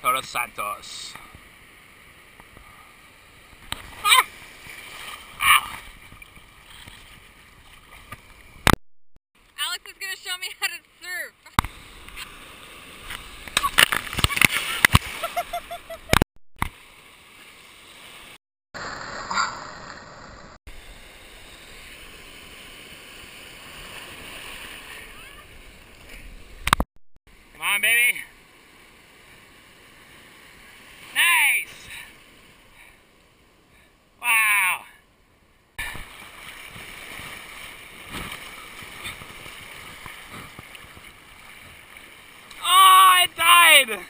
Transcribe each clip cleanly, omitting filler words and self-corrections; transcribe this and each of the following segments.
Todos Santos. Alex is gonna show me how to surf. Come on, baby. Nice. Wow. Oh, I died.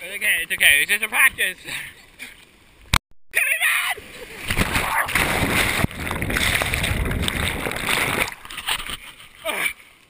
It's okay. It's just a practice.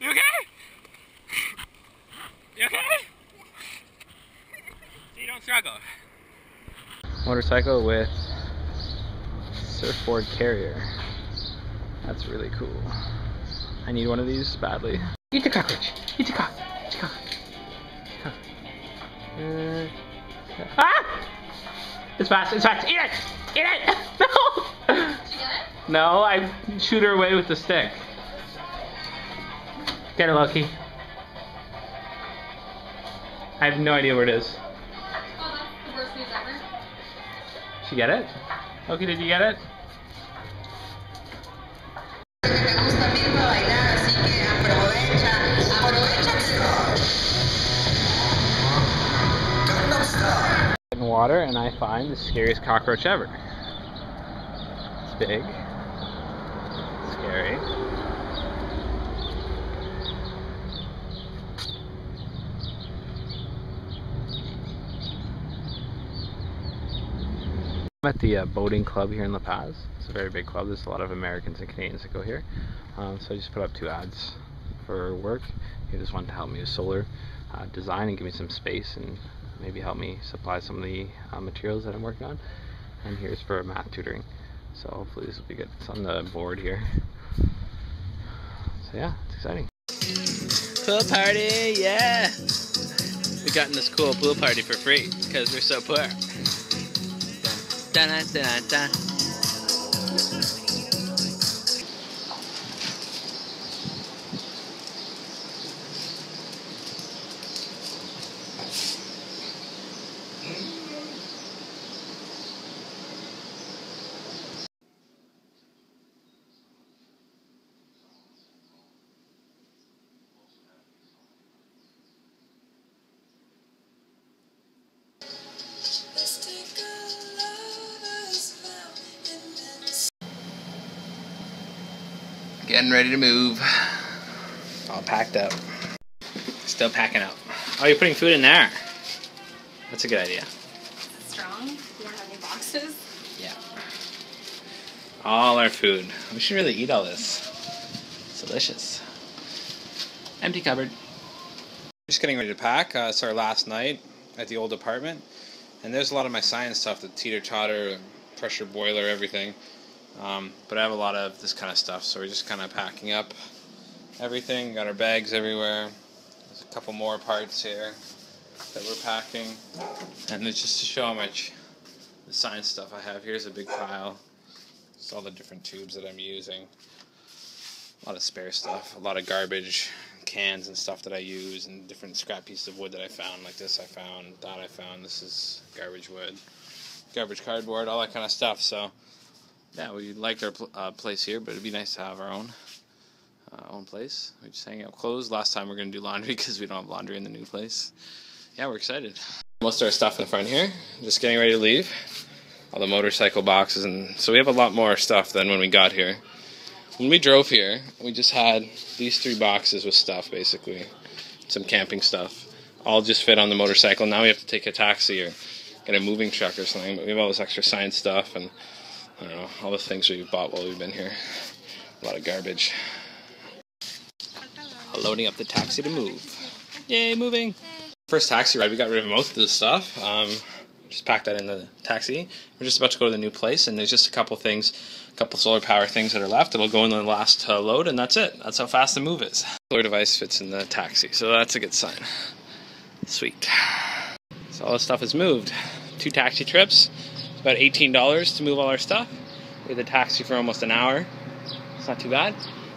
You okay? You okay? So you don't struggle. Motorcycle with surfboard carrier. That's really cool. I need one of these badly. Eat the cockroach! Eat the cock! Eat the cock! Ah! It's fast! It's fast! Eat it! Eat it! No! Did you get it? No, I shoot her away with the stick. Get her, Loki. I have no idea where it is. Oh, that's the worst news ever. Did you get it? Loki, did you get it? In water, and I find the scariest cockroach ever. It's big, scary. I'm at the boating club here in La Paz. It's a very big club. There's a lot of Americans and Canadians that go here. So I just put up 2 ads for work. Here's one to help me with solar design and give me some space and maybe help me supply some of the materials that I'm working on. And here's for math tutoring. So hopefully this will be good. It's on the board here. So yeah, it's exciting. Pool party, yeah! We got in this cool pool party for free because we're so poor. Dun, dun, dun, dun. Getting ready to move. All packed up. Still packing up. Oh, you're putting food in there. That's a good idea. Is it strong? You don't have any boxes? Yeah. All our food. We should really eat all this. It's delicious. Empty cupboard. Just getting ready to pack. It's our last night at the old apartment. And there's a lot of my science stuff, the teeter-totter, pressure boiler, everything. But I have a lot of this kind of stuff, so we're just kind of packing up everything. Got our bags everywhere. There's a couple more parts here that we're packing. And it's just to show how much the science stuff I have. Here's a big pile. It's all the different tubes that I'm using. A lot of spare stuff, a lot of garbage cans and stuff that I use, and different scrap pieces of wood that I found. Like this I found, that I found. This is garbage wood, garbage cardboard, all that kind of stuff. So yeah, we liked our place here, but it'd be nice to have our own place. We just hang out clothes. Last time we're going to do laundry because we don't have laundry in the new place. Yeah, we're excited. Most of our stuff in the front here. Just getting ready to leave. All the motorcycle boxes, and so we have a lot more stuff than when we got here. When we drove here, we just had these 3 boxes with stuff, basically. Some camping stuff. All just fit on the motorcycle. Now we have to take a taxi or get a moving truck or something, but we have all this extra science stuff and I don't know, all the things we've bought while we've been here. A lot of garbage. Loading up the taxi to move. Yay, moving! First taxi ride, we got rid of most of the stuff. Just pack that in the taxi. We're just about to go to the new place, and there's just a couple solar power things that are left. It'll go in the last load, and that's it. That's how fast the move is. Solar device fits in the taxi, so that's a good sign. Sweet. So all this stuff is moved. 2 taxi trips. It's about $18 to move all our stuff. We had the taxi for almost an hour. It's not too bad.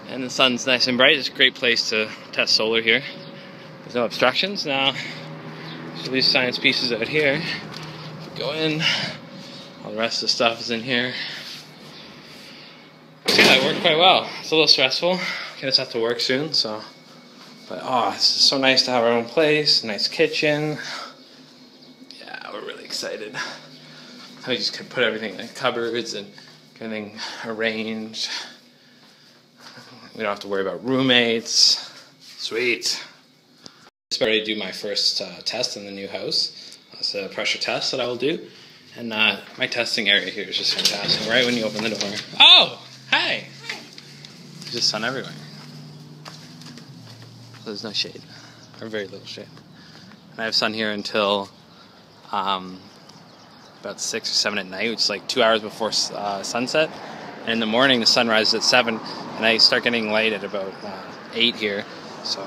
And the sun's nice and bright. It's a great place to test solar here. There's no obstructions. Now, so these science pieces out here. Go in, all the rest of the stuff is in here. Yeah, it worked quite well. It's a little stressful. I just have to work soon, so. But it's so nice to have our own place, nice kitchen. Yeah, we're really excited. We just could put everything in the cupboards and everything arranged. We don't have to worry about roommates. Sweet. Just ready to do my first test in the new house. It's a pressure test that I will do, and my testing area here is just fantastic. Right when you open the door. Oh, hi! There's just sun everywhere. There's no shade, or very little shade. And I have sun here until about 6 or 7 at night, which is like 2 hours before sunset. And in the morning, the sun rises at 7, and I start getting light at about 8 here. So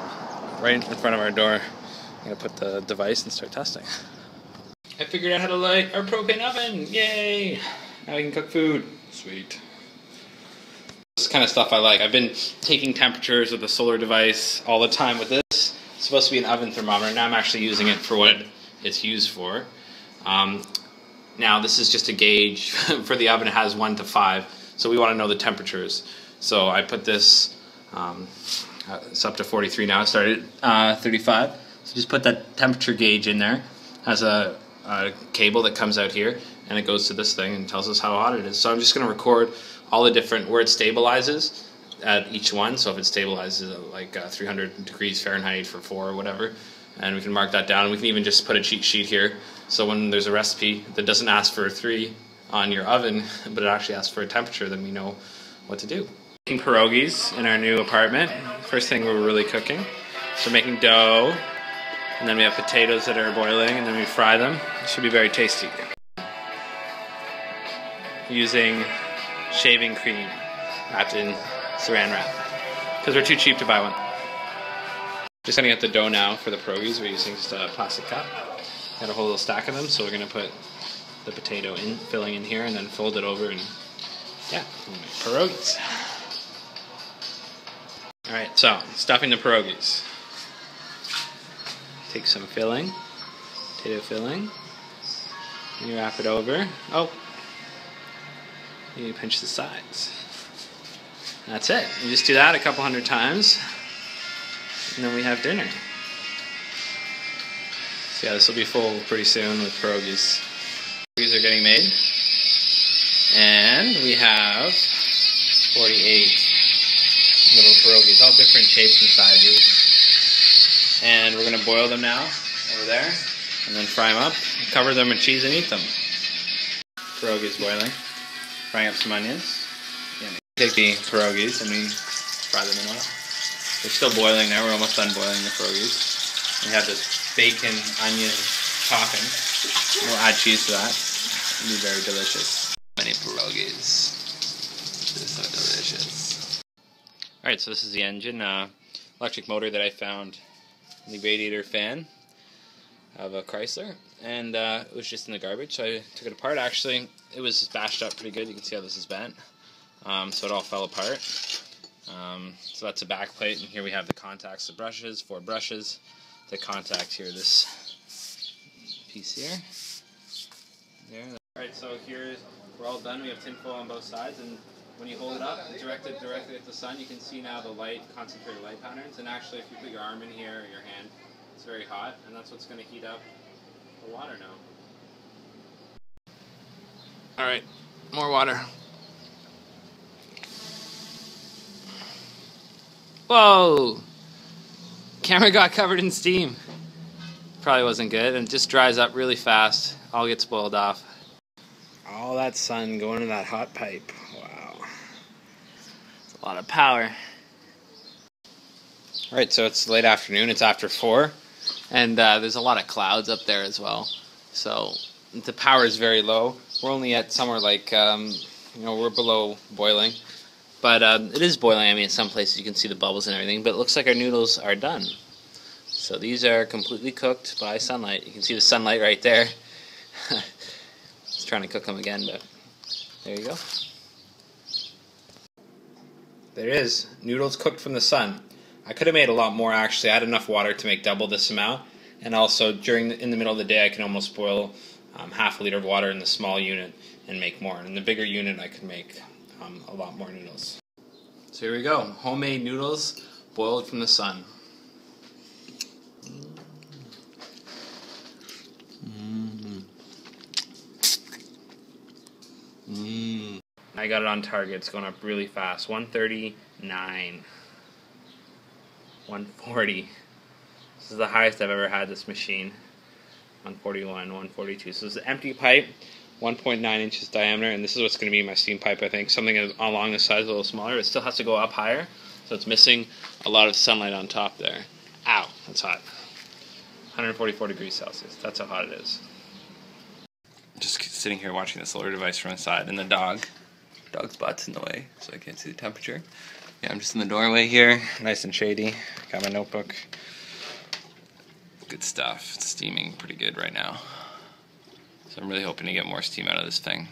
right in front of our door, I'm gonna put the device and start testing. I figured out how to light our propane oven. Yay! Now we can cook food. Sweet. This is the kind of stuff I like. I've been taking temperatures with the solar device all the time with this. It's supposed to be an oven thermometer. Now I'm actually using it for what it's used for. Now this is just a gauge for the oven. It has 1 to 5. So we want to know the temperatures. So I put this, it's up to 43 now. It started at 35. So just put that temperature gauge in there. It has a cable that comes out here, and it goes to this thing and tells us how hot it is. So I'm just going to record all the different, where it stabilizes at each one. So if it stabilizes at like 300 degrees Fahrenheit for 4 or whatever, and we can mark that down. We can even just put a cheat sheet here. So when there's a recipe that doesn't ask for 3 on your oven, but it actually asks for a temperature, then we know what to do. Making pierogies in our new apartment. First thing we're really cooking. So making dough. And then we have potatoes that are boiling, and then we fry them. It should be very tasty. Using shaving cream wrapped in saran wrap, because we're too cheap to buy one. Just setting up the dough now for the pierogies. We're using just a plastic cup. Got a whole little stack of them, so we're going to put the potato filling in here, and then fold it over, and yeah, we'll make pierogies. Alright, so stuffing the pierogies. Take some filling, potato filling, and you wrap it over. Oh, you pinch the sides. That's it. You just do that a couple hundred times, and then we have dinner. So yeah, this will be full pretty soon with pierogies. Pierogies are getting made, and we have 48 little pierogies, all different shapes and sizes. And we're going to boil them now, over there, and then fry them up, cover them in cheese and eat them. Pierogies boiling. Frying up some onions. Yeah, take the pierogies and we fry them in oil. They're still boiling now, we're almost done boiling the pierogies. We have this bacon, onion topping. We'll add cheese to that. It'll be very delicious. Many pierogies. This is so delicious. Alright, so this is the engine, electric motor that I found. The radiator fan of a Chrysler, and it was just in the garbage, so I took it apart. Actually, it was bashed up pretty good. You can see how this is bent, so it all fell apart. So that's a back plate, and here we have the contacts, the brushes, 4 brushes. The contact here, this piece here. There. Alright, so here we're all done. We have tinfoil on both sides, and when you hold it up, direct it directly at the sun, you can see now the light, concentrated light patterns. And actually, if you put your arm in here or your hand, it's very hot, and that's what's going to heat up the water now. Alright, more water. Whoa! Camera got covered in steam. Probably wasn't good, and it just dries up really fast. All gets boiled off. All that sun going to that hot pipe. Wow. It's a lot of power. Alright, so it's late afternoon. It's after 4. And there's a lot of clouds up there as well. So the power is very low. We're only at somewhere like, we're below boiling. But it is boiling. I mean, in some places you can see the bubbles and everything. But it looks like our noodles are done. So these are completely cooked by sunlight. You can see the sunlight right there. Just trying to cook them again, but there you go. There it is. Noodles cooked from the sun. I could have made a lot more actually. I had enough water to make double this amount. And also in the middle of the day I can almost boil half a liter of water in the small unit and make more. And in the bigger unit I could make a lot more noodles. So here we go. Homemade noodles boiled from the sun. I got it on target. It's going up really fast. 139. 140. This is the highest I've ever had this machine. 141, 142. So this is an empty pipe, 1.9 inches diameter, and this is what's going to be my steam pipe, I think. Something along the size, a little smaller. It still has to go up higher, so it's missing a lot of sunlight on top there. Ow, that's hot. 144 degrees Celsius. That's how hot it is. Just sitting here watching the solar device from inside, and the dog's butt's in the way, so I can't see the temperature. Yeah, I'm just in the doorway here, nice and shady. Got my notebook. Good stuff. It's steaming pretty good right now. So I'm really hoping to get more steam out of this thing.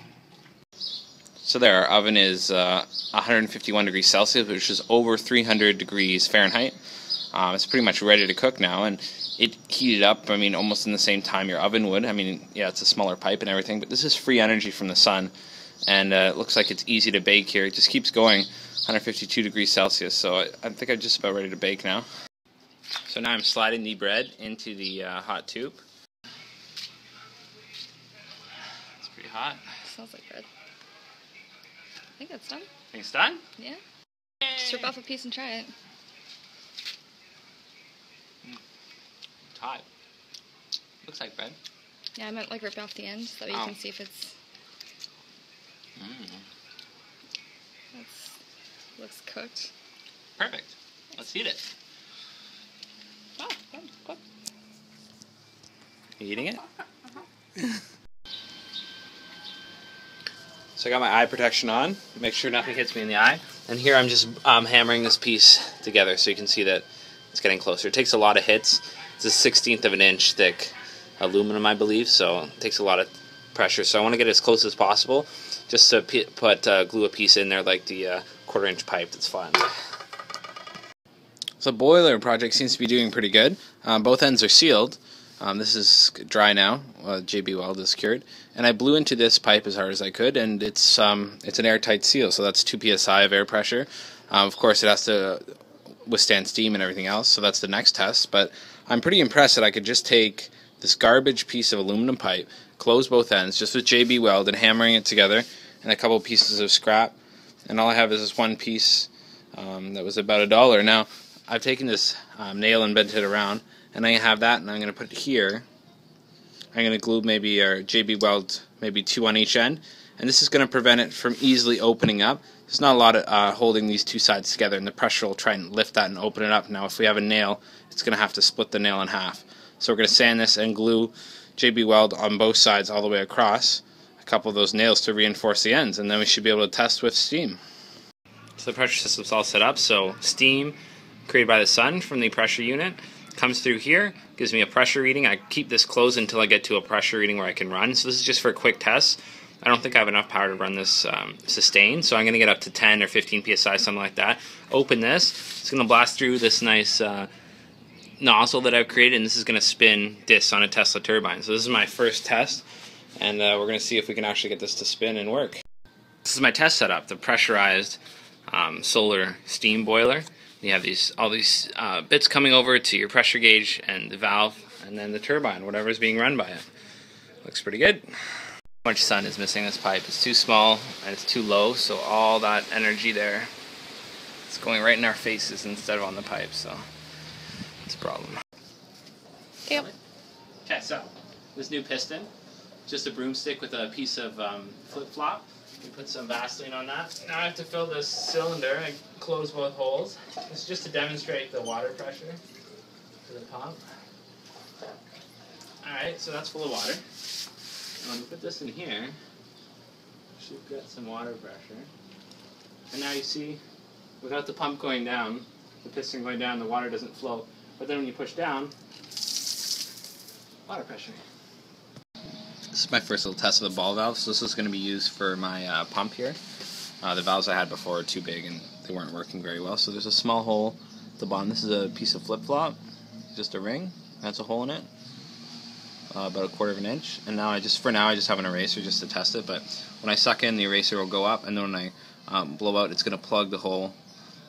So there, our oven is 151 degrees Celsius, which is over 300 degrees Fahrenheit. It's pretty much ready to cook now, and it heated up, I mean, almost in the same time your oven would. I mean, yeah, it's a smaller pipe and everything, but this is free energy from the sun, and it looks like it's easy to bake here. It just keeps going, 152 degrees Celsius, so I think I'm just about ready to bake now. So now I'm sliding the bread into the hot tube. It's pretty hot. Smells like bread. I think it's done. Think it's done? Yeah. Just rip off a piece and try it. It's hot. Looks like bread. Yeah, I meant like rip off the end so that you can see if it's... Looks cooked. Perfect. Let's eat it. Oh, good. You eating it? So I got my eye protection on, make sure nothing hits me in the eye. And here I'm just hammering this piece together so you can see that it's getting closer. It takes a lot of hits. It's a 1/16 of an inch thick aluminum, I believe, so it takes a lot of pressure. So I want to get as close as possible, just to glue a piece in there like the 1/4 inch pipe that's flattened. So the boiler project seems to be doing pretty good. Both ends are sealed. This is dry now. JB Weld is cured, and I blew into this pipe as hard as I could, and it's an airtight seal, so that's 2 psi of air pressure. Of course, it has to withstand steam and everything else, so that's the next test. But I'm pretty impressed that I could just take this garbage piece of aluminum pipe, close both ends, just with JB Weld and hammering it together, and a couple pieces of scrap, and all I have is this one piece that was about $1. Now, I've taken this nail and bent it around, and I have that, and I'm going to put it here. I'm going to glue maybe our JB Weld, maybe 2 on each end, and this is going to prevent it from easily opening up. There's not a lot of holding these two sides together, and the pressure will try and lift that and open it up. Now, if we have a nail, it's going to have to split the nail in half. So we're going to sand this and glue JB Weld on both sides all the way across, a couple of those nails to reinforce the ends, and then we should be able to test with steam. So the pressure system's all set up, so steam created by the sun from the pressure unit comes through here, gives me a pressure reading. I keep this closed until I get to a pressure reading where I can run. So this is just for a quick test. I don't think I have enough power to run this sustained, so I'm going to get up to 10 or 15 psi, something like that. Open this. It's going to blast through this nice nozzle that I've created, and this is going to spin this on a Tesla turbine. So this is my first test, and we're going to see if we can actually get this to spin and work. This is my test setup, the pressurized solar steam boiler. You have all these bits coming over to your pressure gauge and the valve, and then the turbine, whatever is being run by it. Looks pretty good. How much sun is missing this pipe? It's too small and it's too low, so all that energy there, it's going right in our faces instead of on the pipe, so it's a problem. Yep. Okay, so this new piston, just a broomstick with a piece of flip-flop. We put some Vaseline on that. Now I have to fill this cylinder and close both holes. This is just to demonstrate the water pressure to the pump. Alright, so that's full of water. When you put this in here, should get some water pressure. And now you see, without the pump going down, the piston going down, the water doesn't flow. But then when you push down, water pressure. This is my first little test of the ball valve, so this is going to be used for my pump here. The valves I had before were too big and they weren't working very well, so there's a small hole at the bottom. This is a piece of flip-flop, just a ring, that's a hole in it, about 1/4 of an inch. And now I just have an eraser just to test it, but when I suck in, the eraser will go up, and then when I blow out, it's going to plug the hole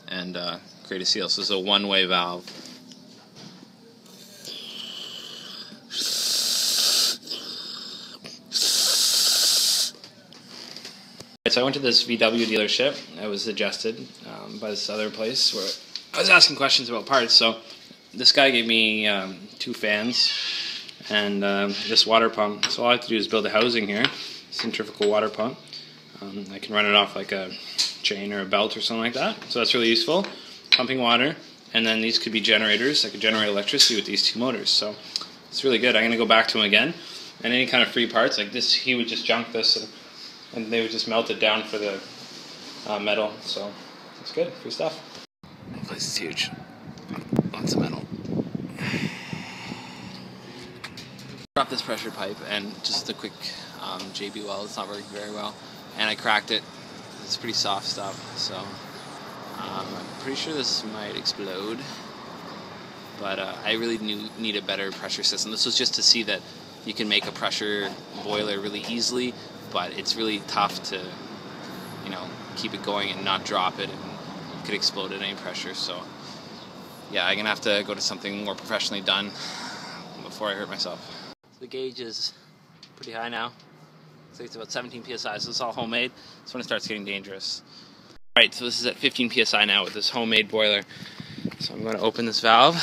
and create a seal. So this is a one-way valve. So I went to this VW dealership. I was suggested by this other place where I was asking questions about parts. So this guy gave me 2 fans and this water pump. So all I have to do is build a housing here, centrifugal water pump. I can run it off like a chain or a belt or something like that. So that's really useful, pumping water. And then these could be generators. I could generate electricity with these 2 motors. So it's really good. I'm going to go back to him again. And any kind of free parts like this, he would just junk this and they would just melt it down for the metal. So it's good, free stuff. This place is huge. Lots of metal. Dropped this pressure pipe and just a quick JB weld. It's not working very well. And I cracked it. It's pretty soft stuff, so I'm pretty sure this might explode. But I really need a better pressure system. This was just to see that you can make a pressure boiler really easily, but it's really tough to, you know, keep it going and not drop it, and it could explode at any pressure. So yeah, I'm gonna have to go to something more professionally done before I hurt myself. So the gauge is pretty high now. So it's about 17 psi, so it's all homemade. That's when it starts getting dangerous. Alright, so this is at 15 psi now with this homemade boiler. So I'm going to open this valve.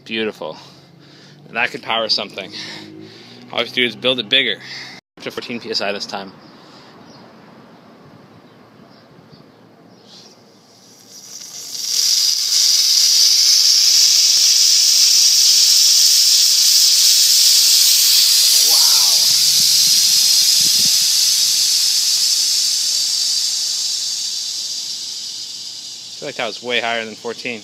Beautiful. And that could power something. All I have to do is build it bigger. Up to 14 psi this time. I feel like that was way higher than 14.